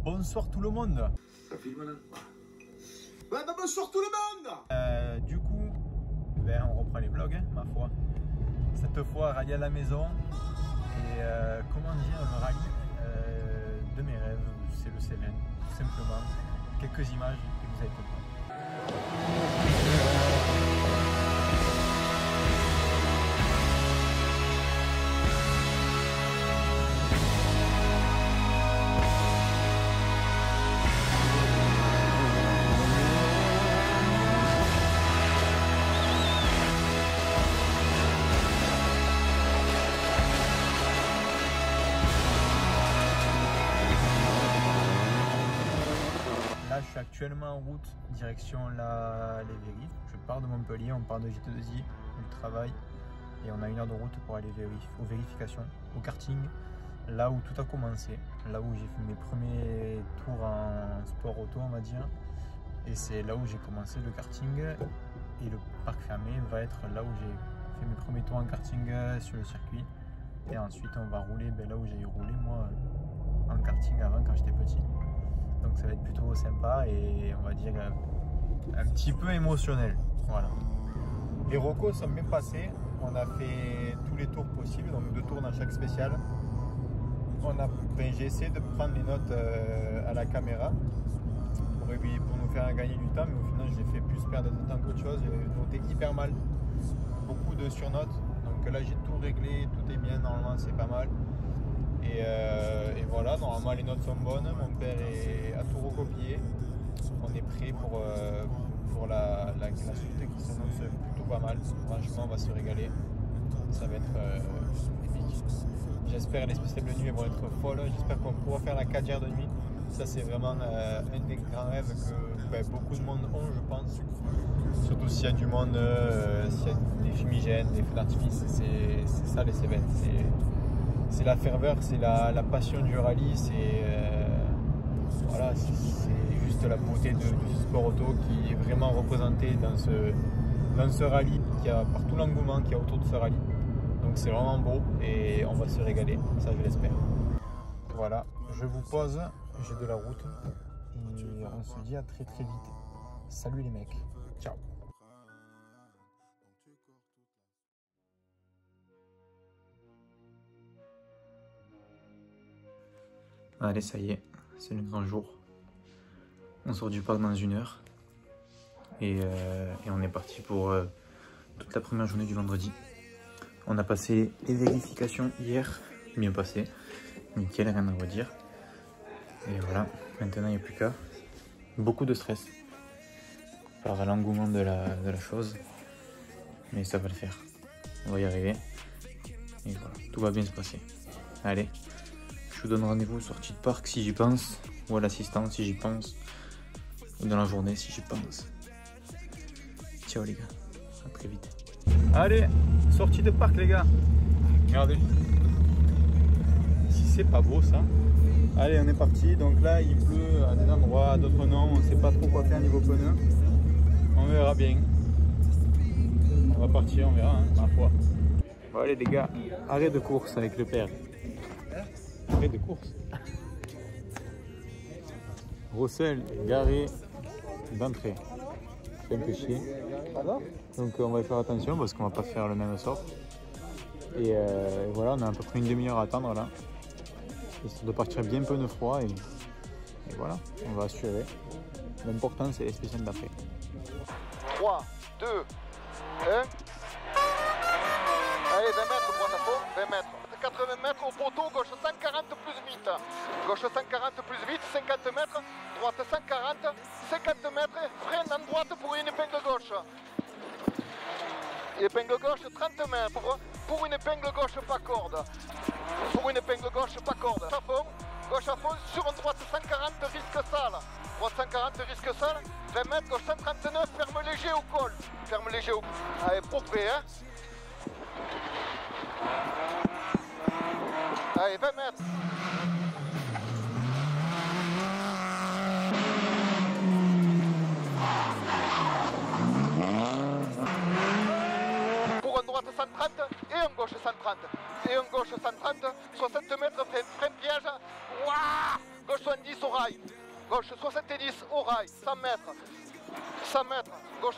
bonsoir tout le monde. Ça filme là? Ouais, bah bonsoir tout le monde. Du coup, ben, on reprend les vlogs, hein, ma foi. Cette fois, rallye à la maison. Et comment dire, le rallye de mes rêves, c'est le Cévennes, tout simplement. Quelques images et vous allez comprendre. Là, je suis actuellement en route direction les Véry. Je pars de Montpellier, on part de J2I, du travail, et on a 1 heure de route pour aller aux vérifications, au karting, là où tout a commencé, là où j'ai fait mes premiers tours en sport auto, on va dire, et c'est là où j'ai commencé le karting, et le parc fermé va être là où j'ai fait mes premiers tours en karting sur le circuit, et ensuite on va rouler là où j'ai roulé moi en karting avant quand j'étais petit. Donc ça va être plutôt sympa et on va dire un petit peu émotionnel. Voilà. Les recos sont bien passés. On a fait tous les tours possibles, donc 2 tours dans chaque spécial. J'ai essayé de prendre les notes à la caméra pour nous faire gagner du temps, mais au final j'ai fait plus perdre de temps qu'autre chose. J'ai noté hyper mal, beaucoup de surnotes. Donc là j'ai tout réglé, tout est bien, normalement c'est pas mal. Et voilà, normalement les notes sont bonnes, mon père a tout recopié. On est prêt pour la suite qui s'annonce plutôt pas mal. Franchement, on va se régaler. Ça va être épique. J'espère les spéciales de nuit vont être folles. J'espère qu'on pourra faire la 4 heures de nuit. Ça, c'est vraiment un des grands rêves que beaucoup de monde ont, je pense. Surtout s'il y a du monde, s'il y a des fumigènes, des feux d'artifice. C'est ça les Cévennes. C'est la ferveur, c'est la passion du rallye, voilà, c'est juste la beauté du sport auto qui est vraiment représenté dans ce rallye, qui a partout l'engouement qu'il y a autour de ce rallye. Donc c'est vraiment beau et on va se régaler, ça je l'espère. Voilà, je vous pose, j'ai de la route et on se dit à très très vite. Salut les mecs, ciao. Allez, ça y est, c'est le grand jour. On sort du parc dans 1 heure. Et on est parti pour toute la première journée du vendredi. On a passé les vérifications hier, mieux passé. Nickel, rien à redire. Et voilà, maintenant il n'y a plus qu'à. Beaucoup de stress par l'engouement de la chose. Mais ça va le faire. On va y arriver. Et voilà, tout va bien se passer. Allez. Je vous donne rendez-vous sortie de parc si j'y pense, ou à l'assistance si j'y pense, ou dans la journée si j'y pense. Ciao les gars, à très vite. Allez, sortie de parc les gars. Regardez. Si c'est pas beau ça. Allez, on est parti. Donc là, il pleut à des endroits, à d'autres non. On sait pas trop quoi faire niveau pneus. On verra bien. On va partir, on verra, hein, ma foi. Bon, allez les gars, arrêt de course avec le père. De course. Rossel garé d'entrée. C'est un peu chier. Donc on va faire attention parce qu'on va pas faire le même sort. Et voilà, on a à peu près 1 demi-heure à attendre là. Histoire de partir bien peu de froid et voilà, on va assurer. L'important c'est les spéciales d'après. 3, 2, 1. Allez, 20 mètres, droite à fond, 20 mètres. 80 mètres au poteau, gauche 140 plus vite. Gauche 140 plus vite, 50 mètres. Droite 140, 50 mètres. Freine en droite pour une épingle gauche. Épingle gauche 30 mètres. Pour une épingle gauche, pas corde. Pour une épingle gauche, pas corde. Gauche à fond, sur une droite 140, risque sale. Droite 140, risque sale. 20 mètres, gauche 139, ferme léger au col. Ferme léger au col. Allez, propre, hein. Allez, 20 mètres. Pour un droite 130 et un gauche 130. Et un gauche 130, 60 mètres, freine piège. Ouah, gauche 70 au rail. Gauche 70 au rail. 100 mètres. 100 mètres. Gauche.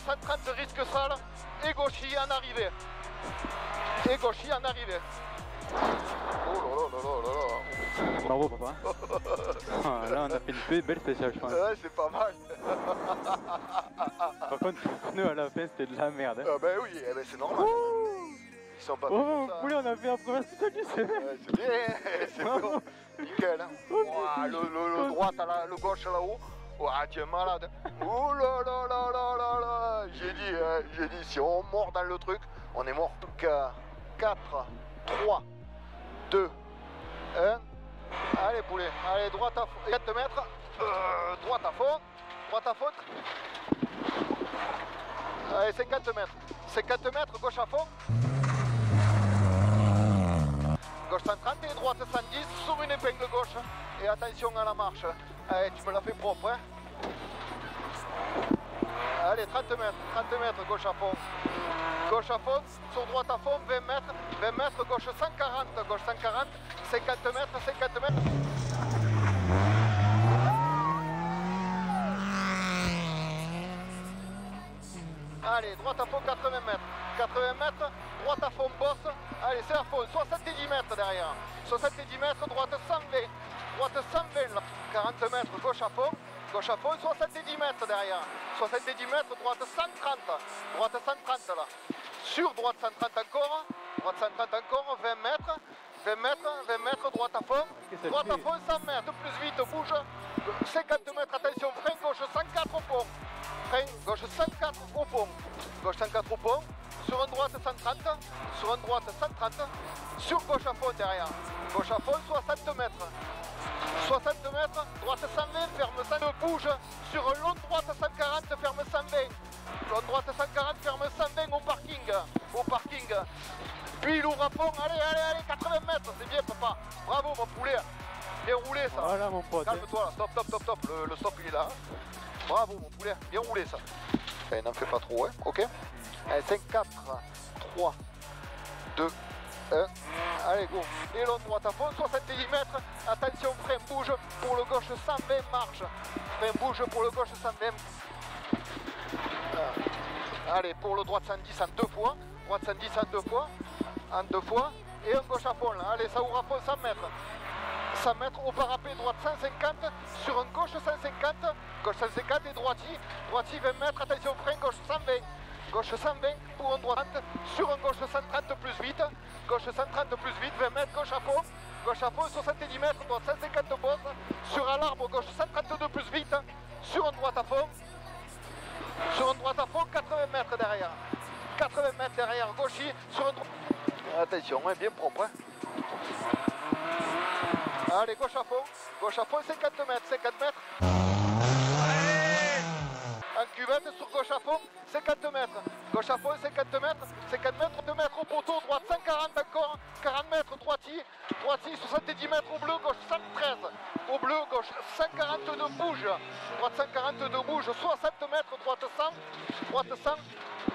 130 risque sale et gauchy en arrivée. Et gauchy en arrivée. Oh là là là là là. Bravo papa. Ah, là on a fait une belle spéciale je pense. Ouais, c'est pas mal. Par contre le pneu à la fin c'était de la merde. Hein. Ah ben oui, eh ben c'est normal. Ils sont pas Oh ça. poulet on a fait la première spéciale du semaine. Ouais, c'est bien, c'est bon. Nickel. Hein. Ouah, le droite, le gauche là-haut. Ouah, tu es malade. Oh là là là là là là. J'ai dit, si on mord dans le truc, on est mort. Donc 4, 3, 2, 1. Allez poulet, allez droite à fond. 4 mètres. Droite à fond. Droite à fond. Allez, 50 mètres. 50 mètres, gauche à fond. Gauche 130 et droite 110 sur une épingle gauche. Et attention à la marche. Allez, tu me l'as fait propre. Hein. Allez, 30 mètres, gauche à fond. Gauche à fond, sur droite à fond, 20 mètres, gauche 140, gauche 140, 50 mètres, 50 mètres. Allez, droite à fond, 80 mètres. 80 mètres, droite à fond, bosse. Allez, c'est à fond, 70 mètres derrière. 70 mètres, droite 120. Droite 120, là. 40 mètres, gauche à fond. Gauche à fond, 70 mètres derrière. 70 mètres, droite 130. Droite 130 là. Sur droite 130 encore. Droite 130 encore, 20 mètres. 20 mètres, droite à fond. Droite à fond, 100 mètres. Plus vite, bouge. 50 mètres, attention, frein, gauche 104 au pont. Frein, gauche 104 au pont. Gauche 104 au pont. Sur une droite 130. Sur une droite 130. Sur gauche à fond derrière. Gauche à fond, 60 mètres. 60 mètres, droite 120, ferme 100, bouge. Sur long droite 140, ferme 120. Long droite 140, ferme 120 au parking. Au parking. Puis lourd à fond, allez, 80 mètres, c'est bien papa. Bravo mon poulet. Bien roulé ça. Voilà mon pote. Calme-toi là, stop. Le stop il est là. Bravo mon poulet, bien roulé ça. Allez, n'en fais pas trop, hein, ok. Allez, 5, 4, 3, 2, 1. Allez, go. Et long droite à fond, 70 mètres. Attention, frein, bouge. Pour le gauche, 120, marche. Frein, bouge. Pour le gauche, 120. Allez, pour le droite, 110 en 2 fois. Droite, 110 en 2 fois. En 2 fois. Et un gauche à fond, là. Allez, ça ouvre à fond, 100 mètres. 100 mètres au parapet, droite 150. Sur un gauche, 150. Gauche 150 et droitier. Droitier, 20 mètres. Attention, frein, gauche, 120. Gauche 120 pour un droite, sur un gauche 130 plus vite, gauche 130 plus vite, 20 mètres, gauche à fond, 70 mètres, droite 150 bosse, sur un arbre, gauche 132 plus vite, sur un droite à fond, 80 mètres derrière, 80 mètres derrière, gaucher, sur un droite. Attention, hein, bien propre. Hein. Allez, gauche à fond, 50 mètres, 50 mètres. En cuvette sur gauche à fond, 50 mètres. Gauche à fond, 50 mètres. 50 mètres, 2 mètres au poteau, droite 140 encore. 40 mètres, droitier. Droitier, 70 mètres au bleu, gauche 113. Au bleu, gauche 142 bouge. Droite 142 bouge, 60 mètres, droite 100. Droite 100.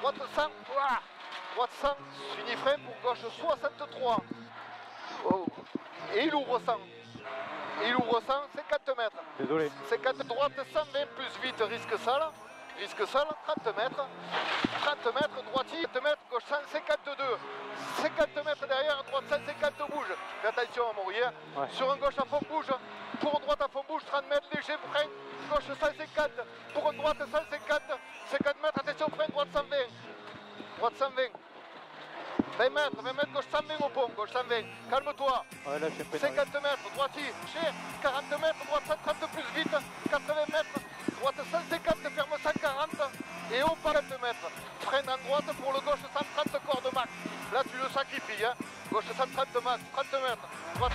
Droite 100. Ouah. Droite 100. Fini frein pour gauche 63. Oh. Et il ouvre 100. Il ouvre 100, 50 mètres. Désolé. 50 droite, 120 plus vite, risque sale. Risque sale, 30 mètres. 30 mètres, droitier, 30 mètres, gauche 152. 50 mètres derrière, droite 150 bouge. Fais attention à mourir. Ouais. Sur un gauche à fond bouge. Pour une droite à fond bouge, 30 mètres léger, frein. Gauche 150. Pour une droite 150. 50 mètres, attention, frein, droite 120. Droite 120. 20 mètres, gauche 120 au pont, gauche 120. Calme-toi. Ouais, là, je suis 50 mètres, droitier, 40 mètres, droite 130 plus vite, 80 mètres, droite 150, ferme 140 et haut 40 mètres. Freine en droite pour le gauche 130 corde max. Là tu le sacrifies, hein. Gauche 130 max, 30 mètres. Droite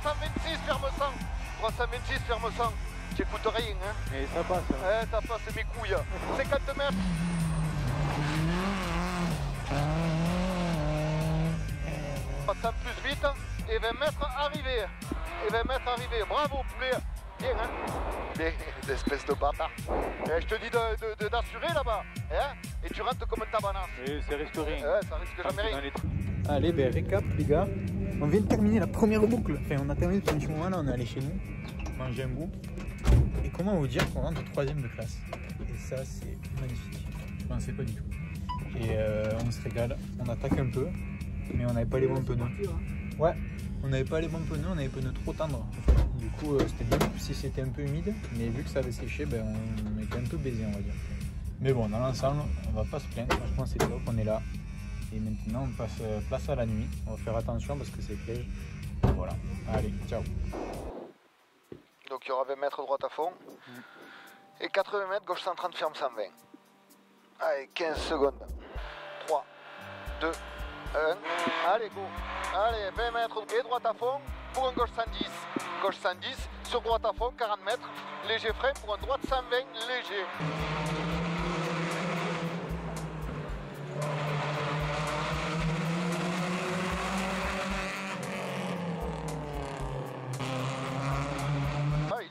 126, ferme 100. Droite 126, ferme 100. Tu écoutes rien, hein. Et ça passe. Hein. Ça passe mes couilles. 50 mètres. Plus vite et 20 mètres arrivé. Bravo poulet. Bien hein. Bien, espèce de bâtard. Je te dis d'assurer là-bas. Hein. Et tu 140 comme un tabanas. Et ça risque rien. Ouais, ça risque jamais rien. Allez, ben récap les gars. On vient de terminer la première boucle. Enfin, on a terminé depuis un petit moment là, on est allé chez nous, manger un bout. Et comment vous dire qu'on rentre de 3ème de classe? Et ça, c'est magnifique. Je pensais pas du tout. Et on se régale. On attaque un peu, mais on n'avait pas les bons pneus. Ouais, on n'avait pas les bons pneus, on avait les pneus trop tendres. Du coup, c'était bien si c'était un peu humide, mais vu que ça avait séché, ben, on était un peu baisé, on va dire. Mais bon, dans l'ensemble, on va pas se plaindre. Franchement, c'est top, on est là. Et maintenant, on passe place à la nuit. On va faire attention parce que c'est piège. Voilà. Allez, ciao. Donc il y aura 20 mètres droite à fond. Et 80 mètres gauche 130 ferme 120. Allez, 15 secondes. 3, 2, 1. Allez, go. Allez, 20 mètres et droite à fond pour un gauche 110. Gauche 110, sur droite à fond, 40 mètres. Léger frein pour un droite 120, léger.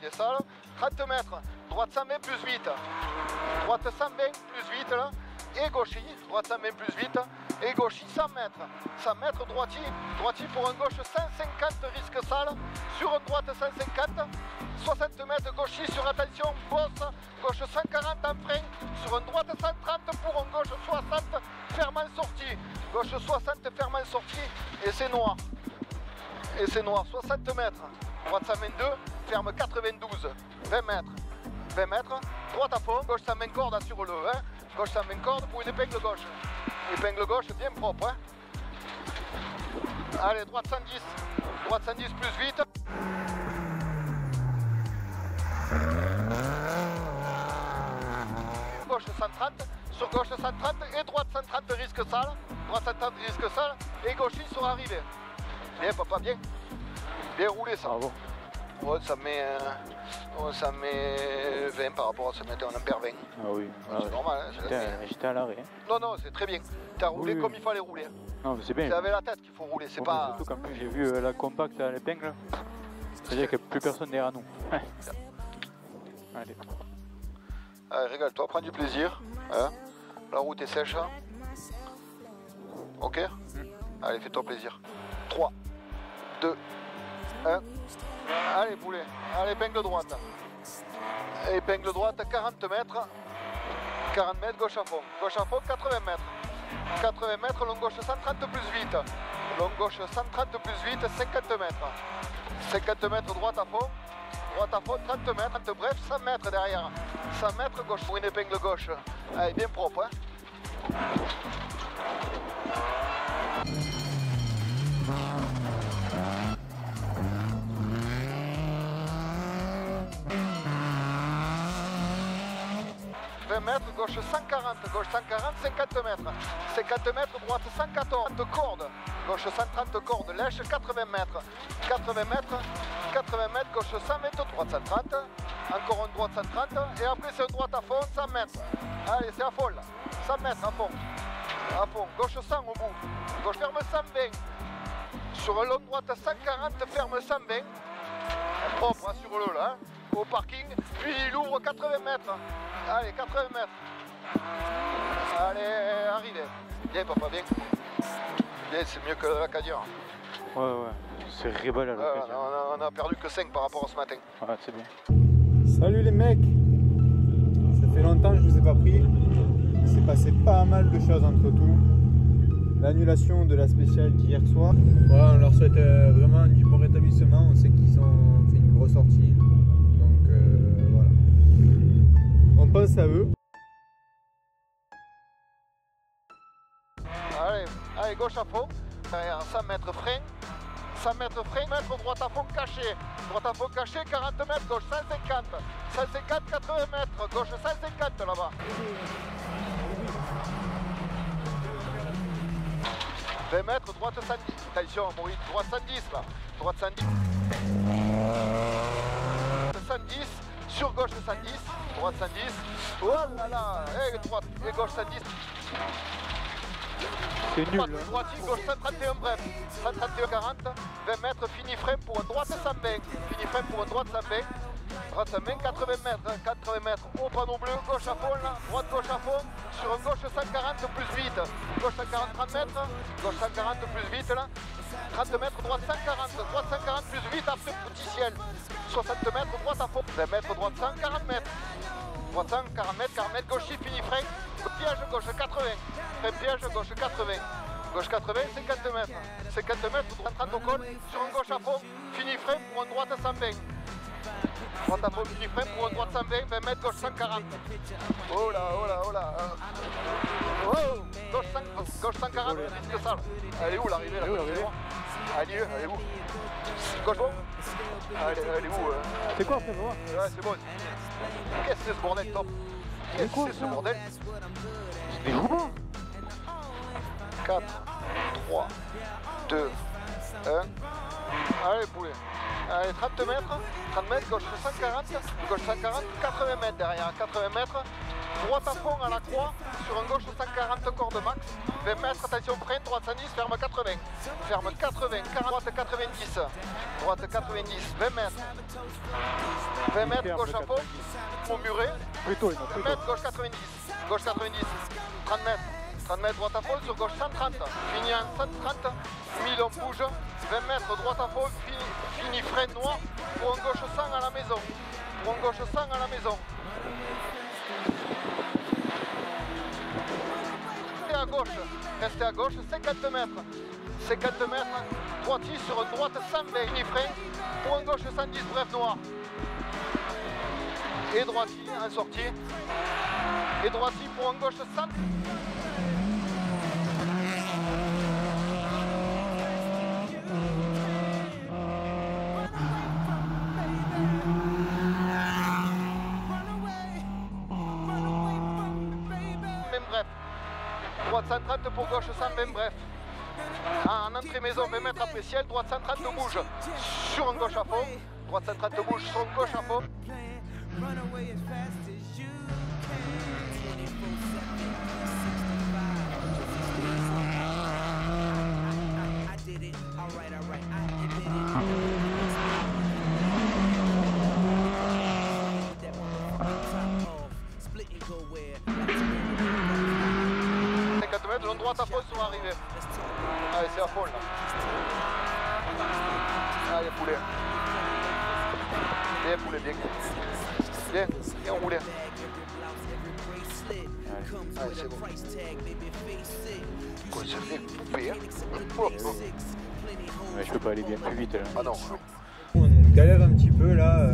Il est sale. 30 mètres, droite 120 plus vite. Droite 120 plus vite là. Et gauchis, droite 120 plus vite. Et gauchis 100 mètres. 100 mètres droitier. Droitier pour un gauche 150 risque sale. Sur une droite 150. 60 mètres gauchis sur attention, bosse. Gauche 140 en frein. Sur une droite 130 pour un gauche 60 ferme en sortie. Gauche 60 ferme en sortie. Et c'est noir. Et c'est noir. 60 mètres. Droite 122, ferme 92. 20 mètres. 20 mètres. Droite à fond. Gauche 120 cordes, assure-le. Hein. Gauche 120 cordes pour une épingle gauche. Épingle gauche bien propre. Hein. Allez, droite 110. Droite 110 plus vite. Gauche 130. Sur gauche 130 et droite 130 risque sale. Droite 130 risque sale. Et gauchis sont arrivés. Bien, papa, bien. Bien roulé ça. Bravo. Ouais, ça met 20 par rapport à ce matin, on en perd 20. Ah oui. C'est normal, hein, J'étais à l'arrêt. Hein. Non, non, c'est très bien. Tu as roulé Oui. comme il fallait rouler. Non, mais c'est bien. C'est avec la tête qu'il faut rouler, c'est Ouais, pas... Surtout qu'en plus j'ai vu la compacte à l'épingle. C'est-à-dire qu'il n'y a plus personne derrière nous. Allez. Allez, régale-toi, prends du plaisir. Hein. La route est sèche. Hein. Ok. Allez, fais-toi plaisir. 3, 2, 1. Allez, boulet. Allez, épingle droite. Épingle droite, 40 mètres. 40 mètres, gauche à fond. Gauche à fond, 80 mètres. 80 mètres, long gauche 130 plus vite. Long gauche 130 plus vite, 50 mètres. 50 mètres, droite à fond. Droite à fond, 30 mètres. Bref, 100 mètres derrière. 100 mètres, gauche pour une épingle gauche. Allez, bien propre. Hein. Mètres, gauche 140, gauche 140, 50 mètres. 50 mètres, droite 114, cordes. Gauche 130 cordes, lèche 80 mètres. 80 mètres, 80 mètres, gauche 120, droite 130. Encore une droite 130. Et après c'est une droite à fond, 100 mètres. Allez, c'est à fond là. 100 mètres à fond. À fond, gauche 100 au bout. Gauche ferme 120. Sur un long droite 140, ferme 120. Propre, sur le là. Hein. Au parking, puis il ouvre 80 mètres. Allez, 80 mètres. Allez, arrivez. Bien, papa, bien. Bien, c'est mieux que la Cadieur. Ouais, c'est rébal à l'occasion. On a perdu que 5 par rapport à ce matin. Ouais, c'est bien. Salut les mecs. Ça fait longtemps que je vous ai pas pris. Il s'est passé pas mal de choses entre tout. L'annulation de la spéciale d'hier soir. Voilà, on leur souhaite vraiment du bon rétablissement. On sait qu'ils ont fait une grosse sortie. Donc voilà. On pense à eux. Allez, gauche à fond. Derrière 100 mètres frein. 100 mètres frein, mètre droite à fond caché. Droite à fond caché, 40 mètres, gauche 150. 150, 80 mètres, gauche 150 là-bas. 20 mètres, droite 110. Attention, Maurice, droite 110 là. Droite 110. 110, sur gauche 110, droite 110. Oh là là, et droite, et gauche 110. C'est nul. Droite, gauche 131 bref. 131, 40, 20 mètres, fini frein pour une droite 120. Fini frein pour une droite 120. droite à main, 80 mètres, au panneau bleu, gauche à fond, là, droite gauche à fond, sur un gauche 140 plus vite, gauche 140, 30 mètres, gauche 140 plus vite là, 30 mètres, droite 140 plus vite après petit ciel, 60 mètres, droite à fond, 20 mètres, droite 100, 40 mètres, droite 100, 40 mètres, gauche fini, frein, piège gauche 80, frein piège gauche 80. Gauche 80, 50 mètres. 50 mètres, droite 30 au col, sur un gauche à fond, fini frein pour un droite 120. Droite à fond, fini frein pour un droite 120, 20 mètres, gauche 140. Oh là, oh là, oh là. Oh, gauche 140, risque ça. Elle est où l'arrivée là? Elle est où? Gauche bon? Elle est où? C'est quoi après, voir? Ouais, c'est bon. Qu'est-ce que c'est ce bordel, top? Qu'est-ce que c'est ce bordel? C'est des roues. 4, 3, 2, 1. Allez poulet. Allez 30 mètres, gauche 140, gauche 140, 80 mètres derrière, 80 mètres. Droite à fond à la croix, sur un gauche 140 corde max. 20 mètres, attention frein, droite 110, ferme 80. Ferme 80, droite 90. Droite 90, 20 mètres. 20 mètres, gauche à fond, au muret. 20 mètres, gauche 90. Gauche 90, 30 mètres. 30 mètres droite à fond sur gauche 130, fini en 130, 1000 on bouge, 20 mètres droite à fond, fini frein noir, pour un gauche 100 à la maison, pour un gauche 100 à la maison. Restez à gauche, 50 mètres, 50 mètres, droitier sur une droite 120, fini frein, pour un gauche 110, bref noir. Et droitier en sortie, et droitier pour un gauche 100. Droite 130 pour gauche 120, bref. En entrée maison, 20 mètres après ciel, droite 130 bouge sur un gauche à fond. Droite 130 bouge sur un gauche à fond. Droite à fond sont arrivés. Allez, c'est à fond là. Allez, poulet. Bien, poulet, bien. Bien roulé. Allez, c'est bon. Quoi, ça fait poupée, hein? Mais je peux pas aller bien plus vite là. Ah non. On galère un petit peu là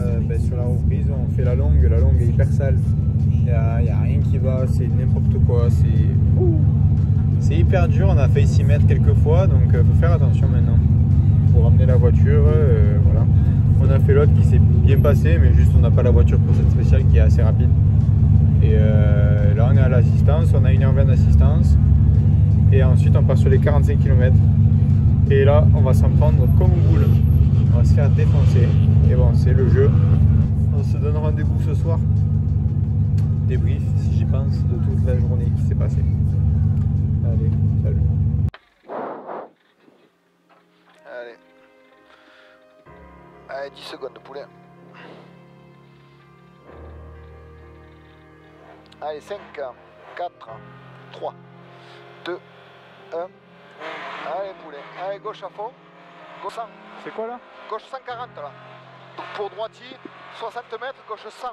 sur la reprise, on fait la longue est hyper sale. Il n'y a rien qui va, c'est n'importe quoi, c'est hyper dur, on a failli s'y mettre quelques fois, donc il faut faire attention maintenant. Pour ramener la voiture, voilà. On a fait l'autre qui s'est bien passé, mais juste on n'a pas la voiture pour cette spéciale qui est assez rapide. Et là on est à l'assistance, on a 1h20 d'assistance. Et ensuite on part sur les 45 km. Et là on va s'en prendre comme une boule. On va se faire défoncer. Et bon, c'est le jeu. On se donne rendez-vous ce soir. Débrief, si j'y pense, de toute la journée qui s'est passée. Allez, salut. Allez, 10 secondes de poulet. Allez, 5, 4, 3, 2, 1. Allez, poulet. Allez, gauche à fond. Gauche 100. C'est quoi là? Gauche 140 là. Donc pour droitier, 60 mètres, gauche 100.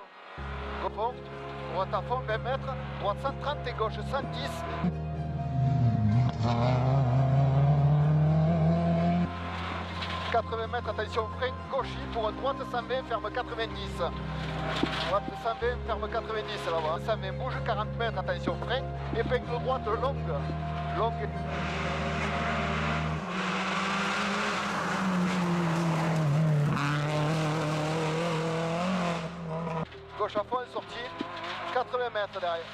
Gauche fond, droite à fond, 20 mètres, droite 130 et gauche 110. « 80 mètres, attention frein, gauche pour une droite 120, ferme 90. Droite 120, ferme 90 là-bas. 120, bouge 40 mètres, attention frein, épingle droite longue. Longue. Gauche à fond, sortie, 80 mètres derrière.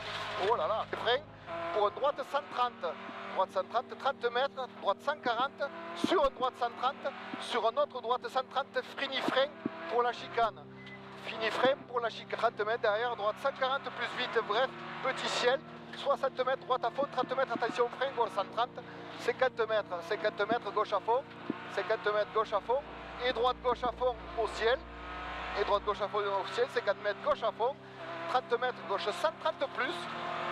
Oh là là, frein pour une droite 130. Droite 130, 30 mètres, droite 140, sur une droite 130, sur une autre droite 130, fini frein pour la chicane. Fini frein pour la chicane. 30 mètres derrière, droite 140 plus vite, bref, petit ciel. 60 mètres, droite à fond, 30 mètres, attention frein, gauche 130, 50 mètres, gauche à fond, 50 mètres, gauche à fond, et droite gauche à fond au ciel. et droite gauche à fond officiel, 50 mètres gauche à fond, 30 mètres gauche 130 plus,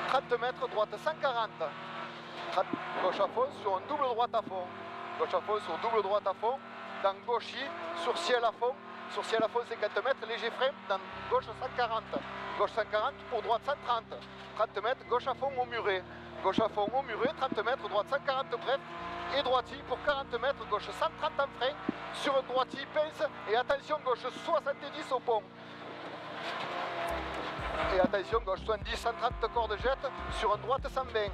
30 mètres droite 140, 30, gauche à fond sur un double droite à fond, gauche à fond sur double droite à fond, dans gauchis, sur ciel à fond 50 mètres, léger frein, dans gauche 140, gauche 140 pour droite 130, 30 mètres gauche à fond au muret, gauche à fond au muret, 30 mètres, droite 140 bref, et droiti pour 40 mètres, gauche 130 en frein, sur un droiti pince, et attention gauche 70 au pont. Et attention gauche 70, 130 corde jette, sur un droite 120,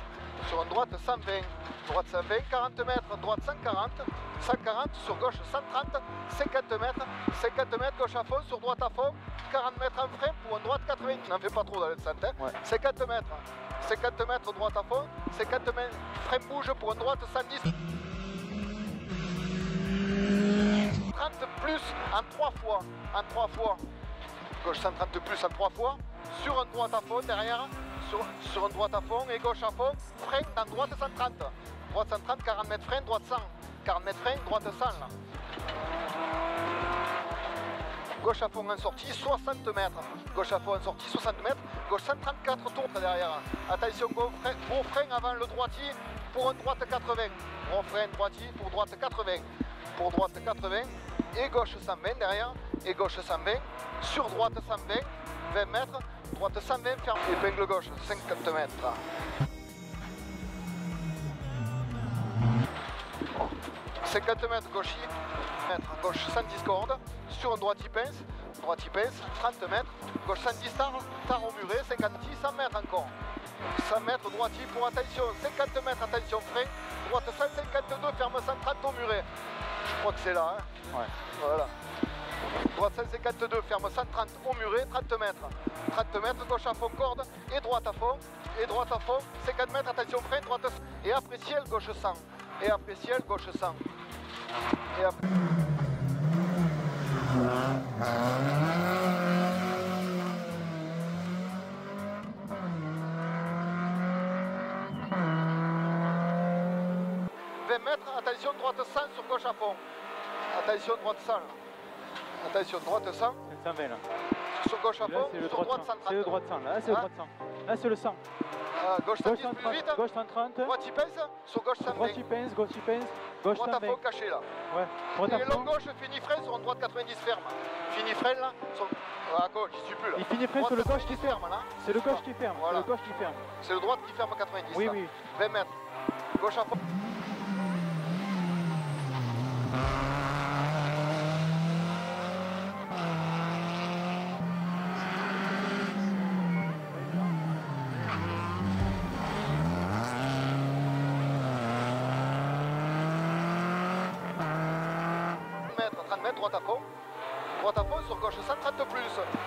sur un droite 120, droite 120, 40 mètres, droite 140, 140 sur gauche 130, 50 mètres gauche à fond, sur droite à fond, 40 mètres en frein pour un droite 80, n'en fais pas trop dans le centre, hein. Ouais. 50 mètres droite à fond, 50 mètres, frein bouge pour un droite 110. 30 plus en 3 fois, gauche 130 plus en 3 fois, sur un droite à fond derrière, sur un droite à fond et gauche à fond, frein dans droite 130, droite 130, 40 mètres frein, droite 100, 40 mètres frein, droite 100 là. Gauche à fond en sortie, 60 mètres, gauche à fond en sortie, 60 mètres, gauche 134 tours derrière, attention gros frein avant le droitier pour un droite 80, gros frein droitier pour droite 80, et gauche 120 derrière, et gauche 120, sur droite 120, 20 mètres, droite 120, ferme, épingle gauche, 50 mètres. « 50 mètres gauche 110 cordes, sur un droiti pince, 30 mètres, gauche 110 tard au muret, 50, 100 mètres encore. 100 mètres droiti pour attention, 50 mètres, attention frein, droite 152, ferme 130 au muret. Je crois que c'est là, hein. Ouais. Voilà. Droite 152, ferme 130 au muret, 30 mètres, gauche à fond corde, et droite à fond, 50 mètres, attention frein, droite, et après ciel, gauche 100, et après ciel, gauche 100, et après... Attention droite 100 sur gauche à fond. Attention droite 100. Attention droite 100. 120 là. Sur gauche à fond, sur droite 130. C'est le droite 100 là, c'est le droite 100. Là c'est le 100. Gauche 110 plus vite. Gauche 130. Droite y pince, sur gauche 120. Droite y pince, gauche 120. Droite à fond caché là. Ouais. Droite à fond. Et long gauche, fini frein sur une droite 90 ferme. Fini frein là, sur... à gauche, il suit plus là. Il finit frein sur le gauche qui ferme là. C'est le gauche qui ferme. Voilà. C'est le gauche qui ferme. C'est le droite qui ferme 90. Oui, là. oui. 20 mètres. Gauche à fond. Droite à fond sur gauche 130 plus,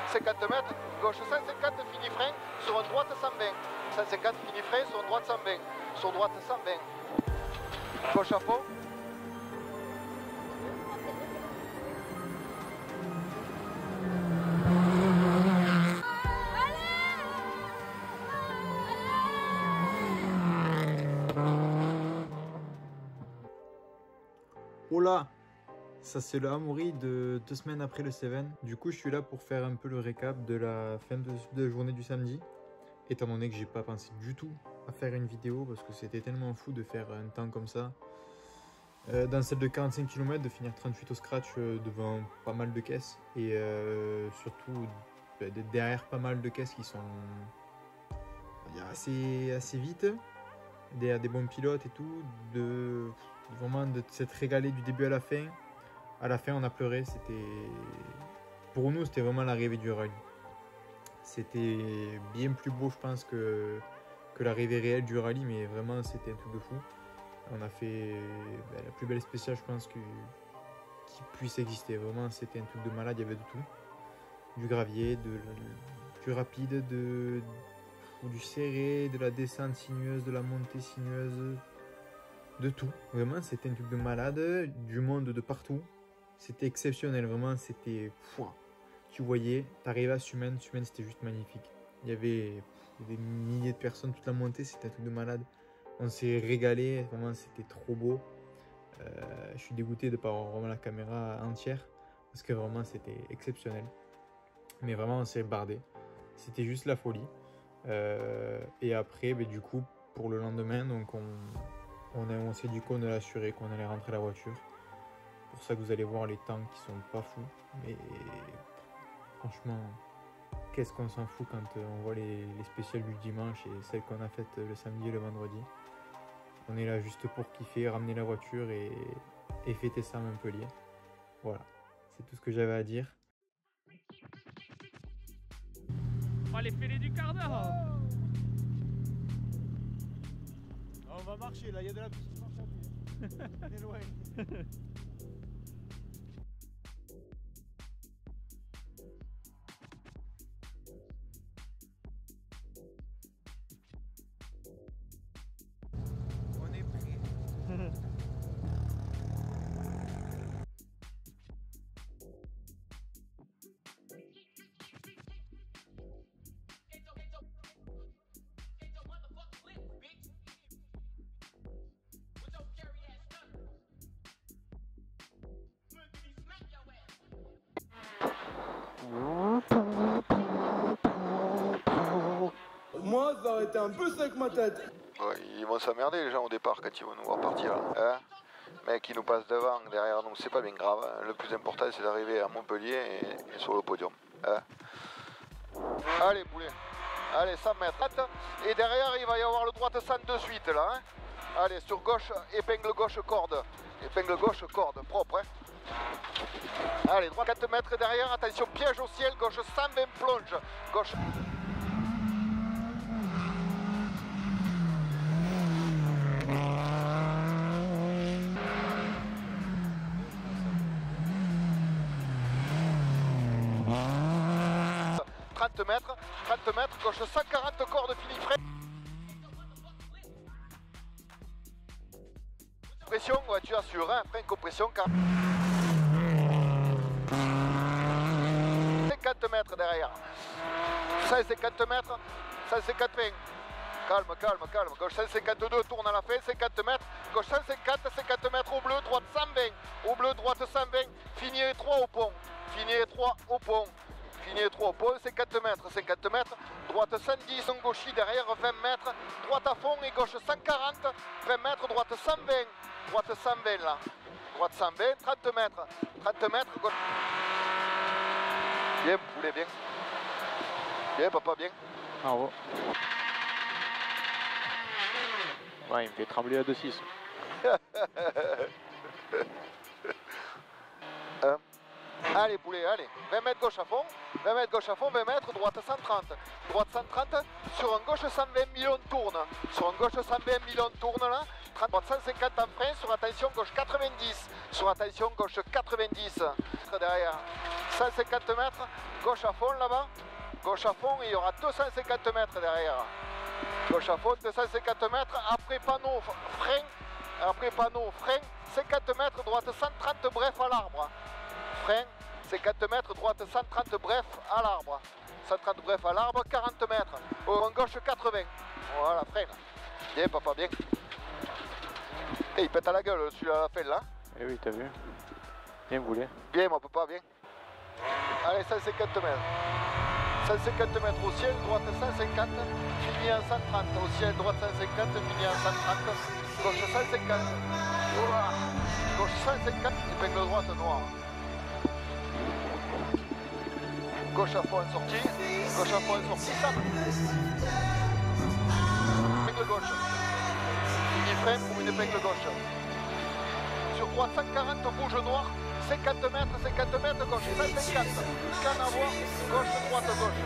50 mètres, gauche 150 fini frein sur une droite 120, 150 fini frein sur une droite 120, sur droite 120, gauche à fond. Oh là! Ça c'est le Amaury de 2 semaines après le Seven. Du coup je suis là pour faire un peu le récap de la fin de journée du samedi. Étant donné que j'ai pas pensé du tout à faire une vidéo parce que c'était tellement fou de faire un temps comme ça. Dans celle de 45 km, de finir 38 au scratch devant pas mal de caisses. Et surtout derrière pas mal de caisses qui sont assez vite. Derrière des bons pilotes et tout. Vraiment de s'être régalé du début à la fin. À la fin, on a pleuré. Pour nous, c'était vraiment l'arrivée du rallye. C'était bien plus beau, je pense, que l'arrivée réelle du rallye, mais vraiment, c'était un truc de fou. On a fait la plus belle spéciale, je pense, qui puisse exister. Vraiment, c'était un truc de malade. Il y avait de tout. Du gravier, du rapide, du serré, de la descente sinueuse, de la montée sinueuse. De tout. Vraiment, c'était un truc de malade. Du monde de partout. C'était exceptionnel, vraiment, c'était... Tu voyais, t'arrivais à Sumen, c'était juste magnifique. Il y avait des milliers de personnes, toute la montée, c'était un truc de malade. On s'est régalé, vraiment, c'était trop beau. Je suis dégoûté de ne pas avoir vraiment la caméra entière, parce que vraiment, c'était exceptionnel. Mais vraiment, on s'est bardé. C'était juste la folie. Et après, du coup, pour le lendemain, donc on s'est dit qu'on allait assurer qu'on allait rentrer la voiture. C'est pour ça que vous allez voir les temps qui sont pas fous. Mais franchement, qu'est-ce qu'on s'en fout quand on voit les spéciales du dimanche et celles qu'on a faites le samedi et le vendredi. On est là juste pour kiffer, ramener la voiture et fêter ça à Montpellier. Voilà, c'est tout ce que j'avais à dire. Oh, les fêlés du quart d'heure. On va marcher là, il y a de la petite marche à pied. On est loin. On est prêt. Moi, ça aurait été un peu sec ma tête. Ouais, ils vont s'emmerder les gens au départ quand ils vont nous voir partir là. Hein, mec, ils nous passent devant, derrière nous, c'est pas bien grave. Hein. Le plus important c'est d'arriver à Montpellier et sur le podium. Hein. Allez poulet, allez 100 mètres. Et derrière il va y avoir le droite centre de suite là. Hein. Allez sur gauche, épingle gauche corde. Épingle gauche corde, propre. Hein. Allez, droite 4 mètres derrière, attention piège au ciel, gauche 120 plonge. Gauche. Mètres, 30 mètres, gauche 140 cordes fini frais. Pression, ouais, tu assures, hein, frein compression. 50 mètres derrière. 150 mètres, 150 calme, calme, calme. Gauche 152, tourne à la fin, 50 mètres. Gauche 150, 50 mètres au bleu, droite 120. Au bleu, droite 120. Fini étroit au pont. Fini étroit au pont. Fini étroit au pont, 50 mètres, 50 mètres. Droite 110, son gauchis derrière 20 mètres. Droite à fond et gauche 140. 20 mètres, droite 120. Droite 120 là. Droite 120, 30 mètres. 30 mètres, gauche. Bien, poulet, bien. Bien, papa, bien. Bravo. Ouais, il me fait trembler à 2,6. Allez poulet, allez. 20 mètres gauche à fond. 20 mètres gauche à fond, 20 mètres, droite 130. Droite 130, sur un gauche 120 millions de tourne. Sur un gauche 120 millions de tourne là. 30, droite 150 en frein, sur attention gauche 90. Sur attention gauche 90. Derrière. 150 mètres, gauche à fond là-bas. Gauche à fond, il y aura 250 mètres derrière. Gauche à fond, 250 mètres. Après panneau, frein. Après panneau, frein. 50 mètres, droite 130, bref à l'arbre. Frein, 50 mètres, droite 130, bref à l'arbre. 130 bref à l'arbre, 40 mètres. En gauche 80. Voilà, frein. Bien papa, bien. Et il pète à la gueule celui-là à la fin là. Eh oui, t'as vu. Bien voulu. Bien mon papa, bien. Allez, 150 mètres. 150 mètres au ciel, droite 150, fini en 130. Au ciel, droite 150, fini en 130. Gauche 150. Voilà. Gauche 150, épingle droite noire. Gauche à fond en sortie. Gauche à fond en sortie, ça. Épingle gauche. Fini frein pour une épingle gauche. Sur droite 140, rouge noir. 50 mètres, gauche, 150, qu'en avoir, gauche, droite, gauche.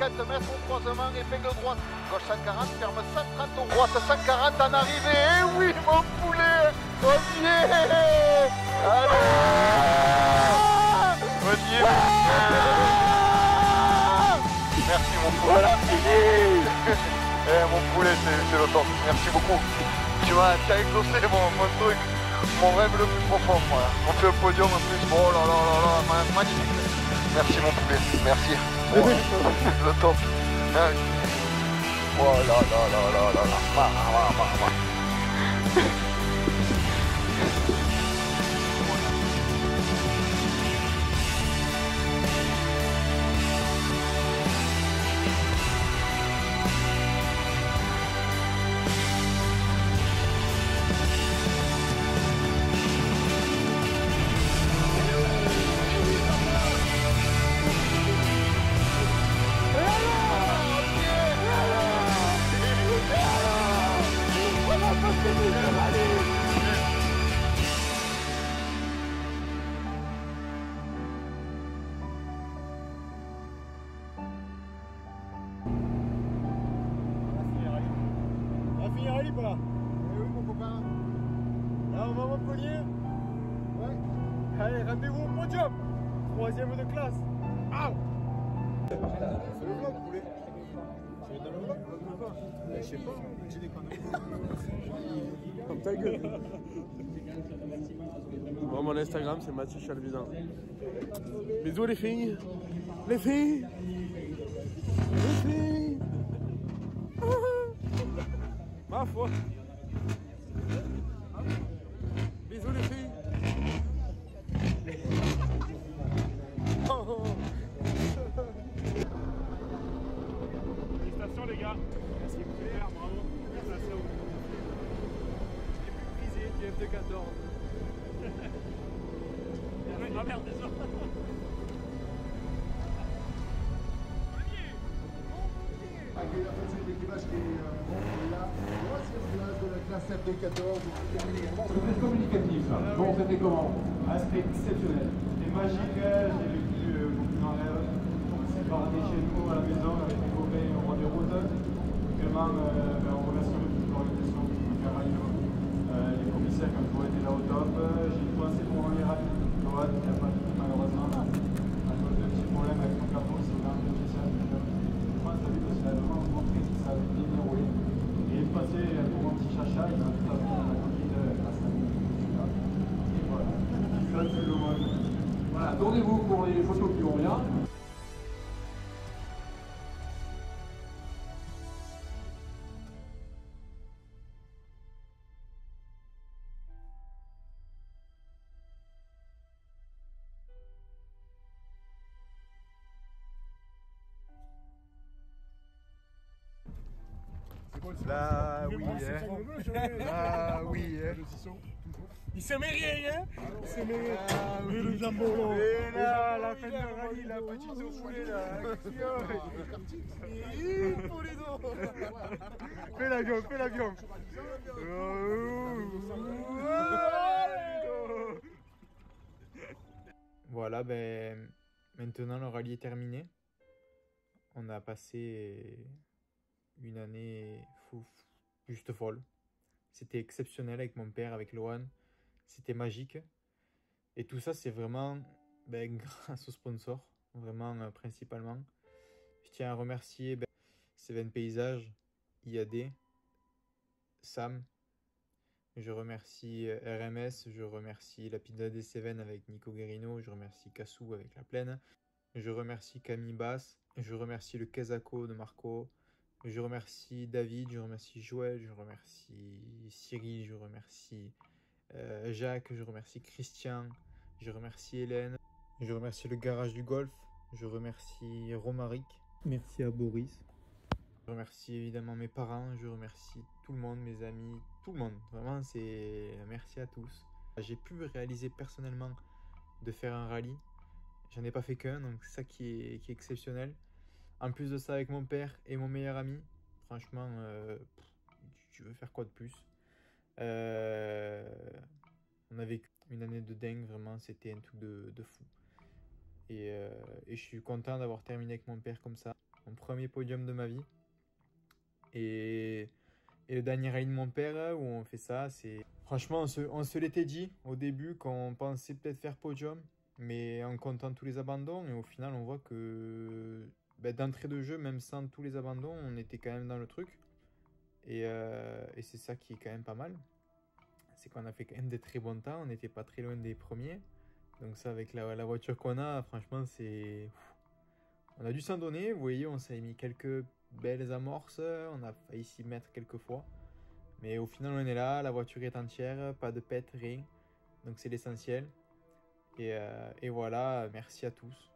Mètres au croisement, épingle droite, gauche 140, ferme 130, droite 140 en arrivée, eh oui mon poulet, on y est, allez, on y est, merci mon poulet, voilà, eh mon poulet, c'est le top, merci beaucoup. Tu as exaucé mon truc, mon rêve le plus profond, moi. On fait le podium en plus, oh là là là là, magnifique. Merci mon poulet, merci. Oh, le top. Oh là là là là là là. rallye pas? Oui, mon copain. Là, on va à Montpellier? Ouais. Allez, rendez-vous au podium. 3e de classe. Ah! C'est le vlog, vous voulez? Tu es dans le vlog ou pas? Je sais pas, j'ai des conneries. Comme ta gueule. Bon, mon Instagram, c'est Mathieu Chalvisan. Bisous les filles. Les filles. Les filles. Ma foi. Bisous les filles. Félicitations les gars. Merci super, bravo. Félicitations. Les plus prisés du F214. Ah merde, désolé. Accueillir la partie de l'équipage qui est là, 3e place de la classe FD14. Très communicatif. Bon, c'était comment? Ah, c'était exceptionnel. C'était magique, j'ai vécu beaucoup en rêve. On s'est baladé chez nous à la maison avec les copains au roi des routes. Vraiment, on remercie toute l'organisation, les commissaires qui ont toujours été là au top. J'ai commencé pour les rallyes. Noah, qui n'a pas pu malheureusement à cause de petits problèmes avec son capot, c'est vraiment un petit chef. Je pense que parce qu'il a vraiment montré que ça avait bien déroulé. Et il est passé pour mon petit chacha, il m'a tout à fait la conduite grâce à lui. Et voilà, ça c'est le mode. Voilà, tournez-vous pour les photos qui vont bien. Là, oui, hein. Ah, oui, hein. Il se met rien, hein? Il se met rien. Ah, oui. Le jambon. Et là, la fin de rallye, la petite soufflée, là. Pour les dos. Fais l'avion, fais l'avion. Voilà, ben, maintenant le rallye est terminé. On a passé une année juste folle. C'était exceptionnel avec mon père, avec Lohan. C'était magique. Et tout ça, c'est vraiment grâce aux sponsors, vraiment principalement. Je tiens à remercier Seven Paysages, IAD, Sam. Je remercie RMS, je remercie la Pizza des Seven avec Nico Guerrino, je remercie Kassou avec La Plaine. Je remercie Camille Bass, je remercie le Kesako de Marco. Je remercie David, je remercie Joël, je remercie Cyril, je remercie Jacques, je remercie Christian, je remercie Hélène, je remercie le garage du golf, je remercie Romaric, merci à Boris, je remercie évidemment mes parents, je remercie tout le monde, mes amis, tout le monde, vraiment c'est merci à tous. J'ai pu réaliser personnellement de faire un rallye, j'en ai pas fait qu'un, donc c'est ça qui est exceptionnel. En plus de ça, avec mon père et mon meilleur ami, franchement, tu veux faire quoi de plus? On a vécu une année de dingue, vraiment, c'était un truc de fou. Et je suis content d'avoir terminé avec mon père comme ça. Mon premier podium de ma vie. Et le dernier rallye de mon père, où on fait ça, c'est... Franchement, on se l'était dit au début, qu'on pensait peut-être faire podium, mais en comptant tous les abandons, et au final, on voit que... d'entrée de jeu, même sans tous les abandons, on était quand même dans le truc. Et c'est ça qui est quand même pas mal. C'est qu'on a fait quand même des très bons temps. On n'était pas très loin des premiers. Donc ça, avec la voiture qu'on a, franchement, c'est... On a dû s'en donner. Vous voyez, on s'est mis quelques belles amorces. On a failli s'y mettre quelques fois. Mais au final, on est là. La voiture est entière. Pas de pète, rien. Donc c'est l'essentiel. Et voilà, merci à tous.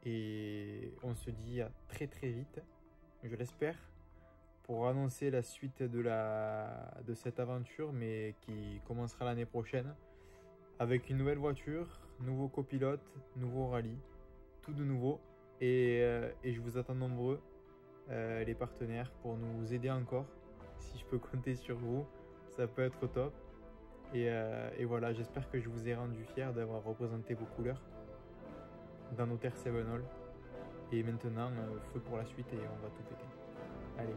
Et on se dit à très très vite, je l'espère, pour annoncer la suite de cette aventure, mais qui commencera l'année prochaine, avec une nouvelle voiture, nouveau copilote, nouveau rallye, tout de nouveau. Et je vous attends nombreux, les partenaires, pour nous aider encore. Si je peux compter sur vous, ça peut être top. Et voilà, j'espère que je vous ai rendu fier d'avoir représenté vos couleurs dans nos terres Sevenol. Et maintenant, feu pour la suite et on va tout péter. Allez.